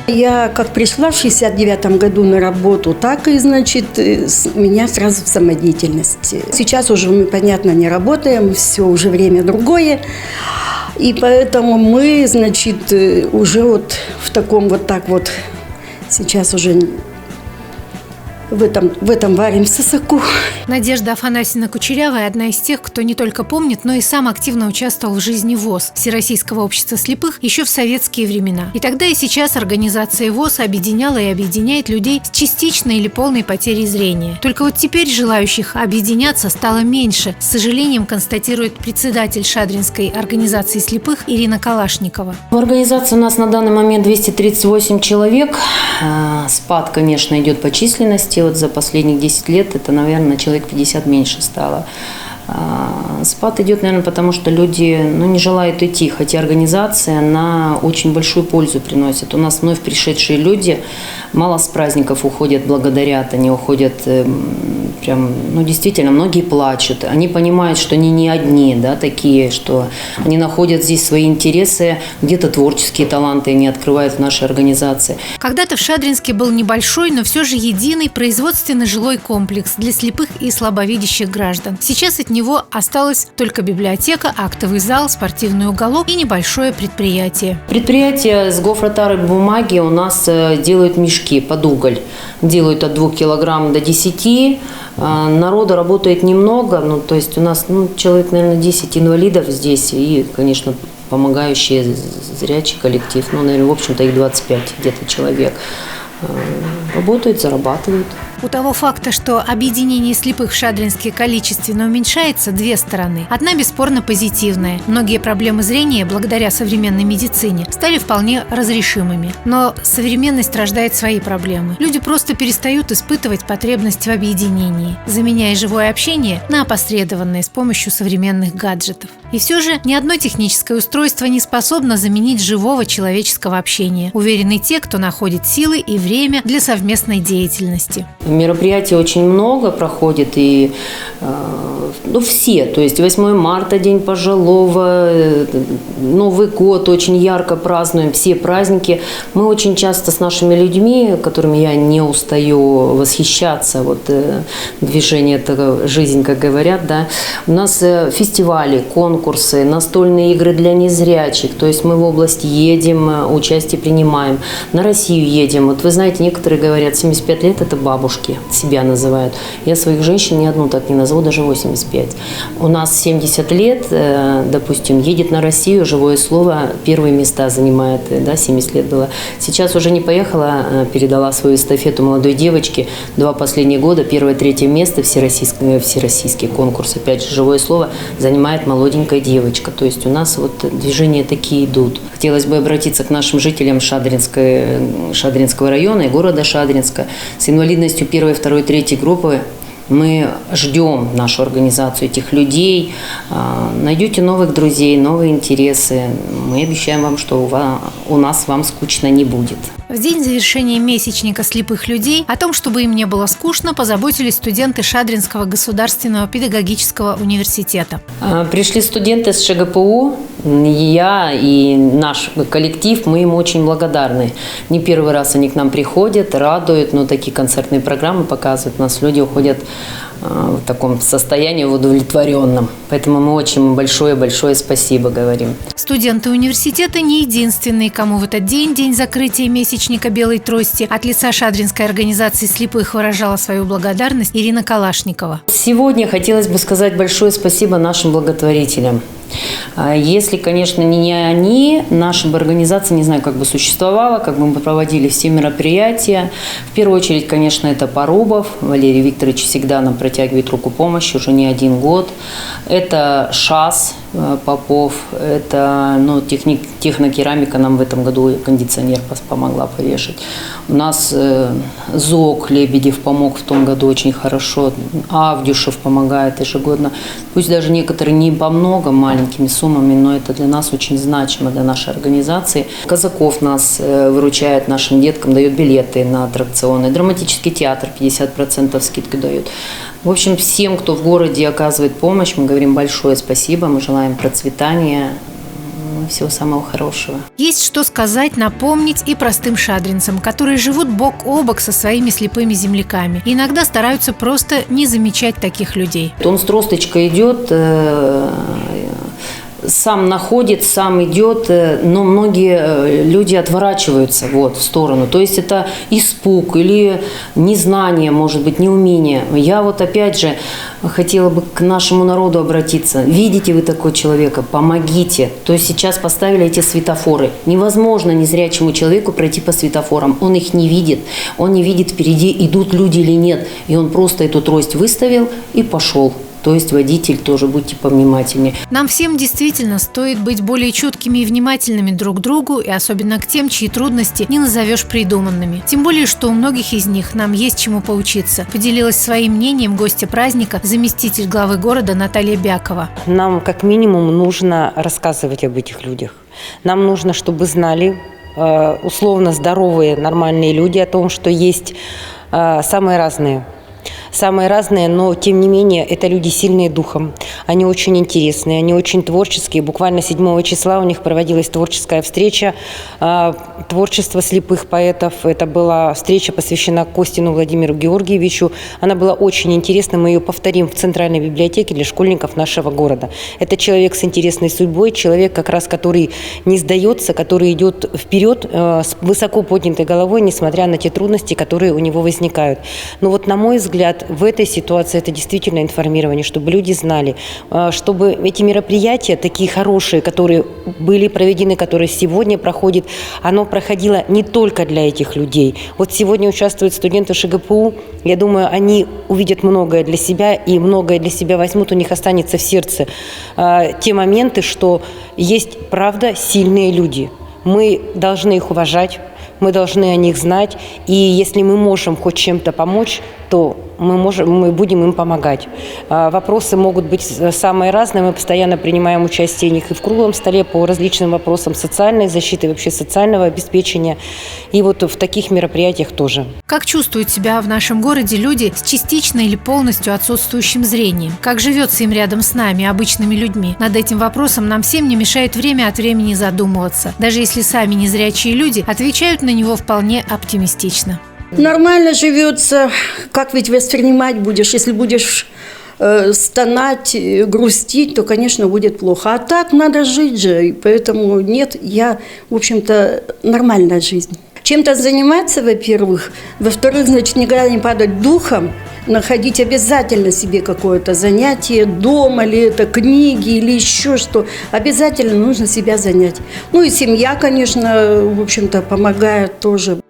Я как пришла в 69 году на работу, так и, значит, меня сразу в самодеятельность. Сейчас уже мы, понятно, не работаем, все уже время другое. И поэтому мы, значит, уже вот в таком вот так вот, сейчас уже в этом варимся соку. Надежда Афанасьевна Кучерявая – одна из тех, кто не только помнит, но и сам активно участвовал в жизни ВОС, Всероссийского общества слепых, еще в советские времена. И тогда, и сейчас организация ВОС объединяла и объединяет людей с частичной или полной потерей зрения. Только вот теперь желающих объединяться стало меньше, с сожалением констатирует председатель Шадринской организации слепых Ирина Калашникова. В организации у нас на данный момент 238 человек. Спад, конечно, идет по численности. Вот за последние 10 лет это, наверное, человек 50 меньше стало. Спад идет, наверное, потому что люди не желают идти, хотя организация, она очень большую пользу приносит. У нас вновь пришедшие люди мало с праздников уходят, благодарят, они уходят прям, действительно, многие плачут. Они понимают, что они не одни, да, такие, что они находят здесь свои интересы, где-то творческие таланты они открывают в нашей организации. Когда-то в Шадринске был небольшой, но все же единый производственный жилой комплекс для слепых и слабовидящих граждан. Сейчас от него осталась только библиотека, актовый зал, спортивный уголок и небольшое предприятие. Предприятие с гофротары бумаги у нас делают мешки под уголь. Делают от 2 килограмм до 10. Народу работает немного, то есть у нас человек, наверное, 10 инвалидов здесь и, конечно, помогающие зрячий коллектив. Наверное, в общем-то их 25 где-то человек. Работают, зарабатывают. У того факта, что объединение слепых в Шадринске количественно уменьшается, две стороны. Одна бесспорно позитивная. Многие проблемы зрения, благодаря современной медицине, стали вполне разрешимыми. Но современность рождает свои проблемы. Люди просто перестают испытывать потребность в объединении, заменяя живое общение на опосредованное с помощью современных гаджетов. И все же ни одно техническое устройство не способно заменить живого человеческого общения, уверены те, кто находит силы и время для совместной деятельности. Мероприятий очень много проходит, и все, то есть 8 марта, День пожилого, Новый год очень ярко празднуем, все праздники. Мы очень часто с нашими людьми, которыми я не устаю восхищаться, движение – это жизнь, как говорят, да, у нас фестивали, конкурсы, настольные игры для незрячих, то есть мы в область едем, участие принимаем, на Россию едем. Вы знаете, некоторые говорят, 75 лет – это бабушки, себя называют. Я своих женщин ни одну так не назову, даже 85. У нас 70 лет, допустим, едет на Россию, живое слово, первые места занимает, 70 лет было. Сейчас уже не поехала, передала свою эстафету молодой девочке. 2 последних года, 1-3 место, всероссийский конкурс, опять же, живое слово, занимает молоденькая девочка. То есть у нас движения такие идут. Хотелось бы обратиться к нашим жителям Шадринского района и города Шадринска с инвалидностью 1, 2, 3 группы. Мы ждем нашу организацию, этих людей. Найдете новых друзей, новые интересы. Мы обещаем вам, что у нас вам скучно не будет. В день завершения месячника слепых людей о том, чтобы им не было скучно, позаботились студенты Шадринского государственного педагогического университета. Пришли студенты с ШГПУ. Я и наш коллектив, мы им очень благодарны. Не первый раз они к нам приходят, радуют, такие концертные программы показывают. У нас люди уходят в таком состоянии удовлетворенном. Поэтому мы очень большое спасибо говорим. Студенты университета не единственные, кому в этот день закрытия месячника белой трости, от лица Шадринской организации слепых выражала свою благодарность Ирина Калашникова. Сегодня хотелось бы сказать большое спасибо нашим благотворителям. Если, конечно, не они, наша бы организация, не знаю, как бы существовала, как бы мы проводили все мероприятия. В первую очередь, конечно, это Порубов. Валерий Викторович всегда нам протягивает руку помощи, уже не 1 год. Это ШАС Попов, это технокерамика нам в этом году кондиционер помогла повешать. У нас ЗОК Лебедев помог в том году очень хорошо, Авдюшев помогает ежегодно. Пусть даже некоторые не по много, маленькими суммами, но это для нас очень значимо, для нашей организации. Казаков нас выручает нашим деткам, дает билеты на аттракционы. Драматический театр 50% скидку дает. В общем, всем, кто в городе оказывает помощь, мы говорим большое спасибо, мы желаем процветания, Всего самого хорошего. Есть что сказать, напомнить и простым шадринцам, которые живут бок о бок со своими слепыми земляками. И иногда стараются просто не замечать таких людей. Он с тросточкой идет, сам находит, сам идет, но многие люди отворачиваются в сторону. То есть это испуг или незнание, может быть, неумение. Я опять же хотела бы к нашему народу обратиться. Видите вы такого человека, помогите. То есть сейчас поставили эти светофоры. Невозможно незрячему человеку пройти по светофорам. Он их не видит. Он не видит впереди, идут люди или нет. И он просто эту трость выставил и пошел. То есть водитель тоже, будьте повнимательнее. Нам всем действительно стоит быть более чуткими и внимательными друг к другу, и особенно к тем, чьи трудности не назовешь придуманными. Тем более, что у многих из них нам есть чему поучиться. Поделилась своим мнением гостья праздника, заместитель главы города Наталья Бякова. Нам как минимум нужно рассказывать об этих людях. Нам нужно, чтобы знали условно здоровые, нормальные люди о том, что есть самые разные, но тем не менее это люди сильные духом. Они очень интересные, они очень творческие. Буквально 7 числа у них проводилась творческая встреча творчества слепых поэтов. Это была встреча, посвящена Костину Владимиру Георгиевичу. Она была очень интересна. Мы ее повторим в Центральной библиотеке для школьников нашего города. Это человек с интересной судьбой, человек, как раз который не сдается, который идет вперед с высоко поднятой головой, несмотря на те трудности, которые у него возникают. Но на мой взгляд, в этой ситуации это действительно информирование, чтобы люди знали, чтобы эти мероприятия, такие хорошие, которые были проведены, которые сегодня проходят, оно проходило не только для этих людей. Сегодня участвуют студенты ШГПУ, я думаю, они увидят многое для себя и многое для себя возьмут, у них останется в сердце те моменты, что есть, правда, сильные люди. Мы должны их уважать, мы должны о них знать, и если мы можем хоть чем-то помочь, то мы будем им помогать. Вопросы могут быть самые разные. Мы постоянно принимаем участие в них и в круглом столе по различным вопросам социальной защиты, вообще социального обеспечения. И в таких мероприятиях тоже. Как чувствуют себя в нашем городе люди с частично или полностью отсутствующим зрением? Как живется им рядом с нами, обычными людьми? Над этим вопросом нам всем не мешает время от времени задумываться. Даже если сами незрячие люди отвечают на него вполне оптимистично. Нормально живется. Как ведь воспринимать будешь? Если будешь стонать, грустить, то, конечно, будет плохо. А так надо жить же. И поэтому нет, в общем-то, нормальная жизнь. Чем-то заниматься, во-первых. Во-вторых, значит, никогда не падать духом. Находить обязательно себе какое-то занятие, дома ли это, книги или еще что. Обязательно нужно себя занять. И семья, конечно, в общем-то, помогает тоже.